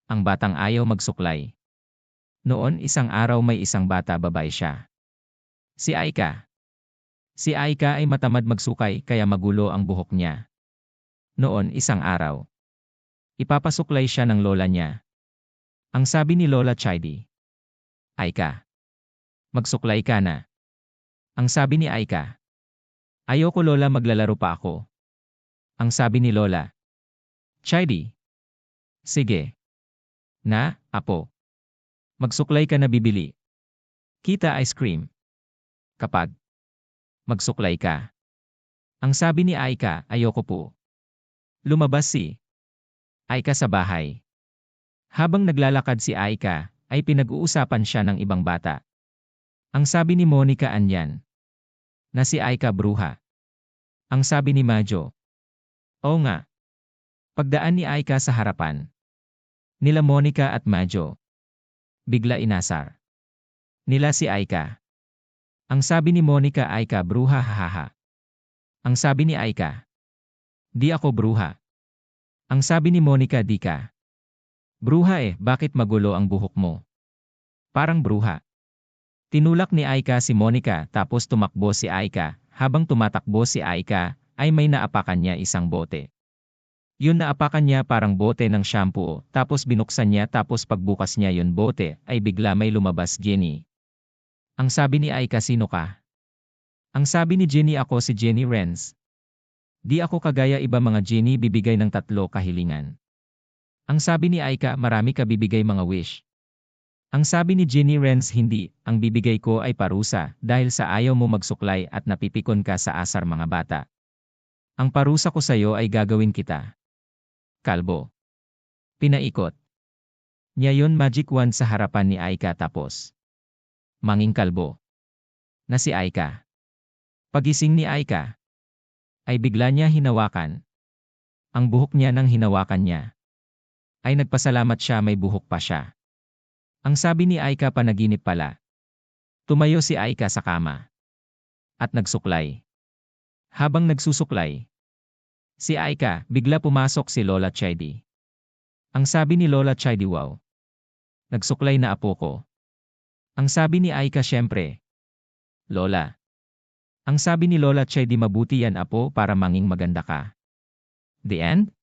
Ang batang ayaw magsuklay. Noon isang araw may isang bata babae siya. Si Aika. Si Aika ay matamad magsukay kaya magulo ang buhok niya. Noon isang araw. Ipapasuklay siya ng lola niya. Ang sabi ni Lola Chidi. Aika. Magsuklay ka na. Ang sabi ni Aika. Ayoko lola, maglalaro pa ako. Ang sabi ni Lola. Chidi. Sige. Na, apo. Magsuklay ka na, bibili kita ice cream. Kapag magsuklay ka. Ang sabi ni Aika, ayoko po. Lumabas si Aika sa bahay. Habang naglalakad si Aika, ay pinag-uusapan siya ng ibang bata. Ang sabi ni Monica, anyan na si Aika bruha. Ang sabi ni Majo. Oo nga. Pagdaan ni Aika sa harapan nila Monica at Majo, bigla inasar nila si Aika. Ang sabi ni Monica, Aika bruha, hahaha. Ang sabi ni Aika. Di ako bruha. Ang sabi ni Monica, di ka bruha bakit magulo ang buhok mo? Parang bruha. Tinulak ni Aika si Monica tapos tumakbo si Aika. Habang tumatakbo si Aika, ay may naapakan niya isang bote. Yun naapakan niya parang bote ng shampoo, tapos binuksan niya, tapos pagbukas niya yun bote, ay bigla may lumabas Jenny. Ang sabi ni Aika, sino ka? Ang sabi ni Jenny, ako si Jenny Renz. Di ako kagaya iba mga Jenny bibigay ng 3 kahilingan. Ang sabi ni Aika, marami ka bibigay mga wish. Ang sabi ni Jenny Renz, hindi, ang bibigay ko ay parusa dahil sa ayaw mo magsuklay at napipikon ka sa asar mga bata. Ang parusa ko sa'yo ay gagawin kita kalbo. Pinaikot niya yun magic wand sa harapan ni Aika tapos manging kalbo na si Aika. Pagising ni Aika ay bigla niya hinawakan ang buhok niya. Nang hinawakan niya ay nagpasalamat siya, may buhok pa siya. Ang sabi ni Aika, panaginip pala. Tumayo si Aika sa kama at nagsuklay. Habang nagsusuklay si Aika, bigla pumasok si Lola Chidi. Ang sabi ni Lola Chidi, wow. Nagsuklay na apo ko. Ang sabi ni Aika, syempre. Lola. Ang sabi ni Lola Chidi, mabuti yan apo para manging maganda ka. The end?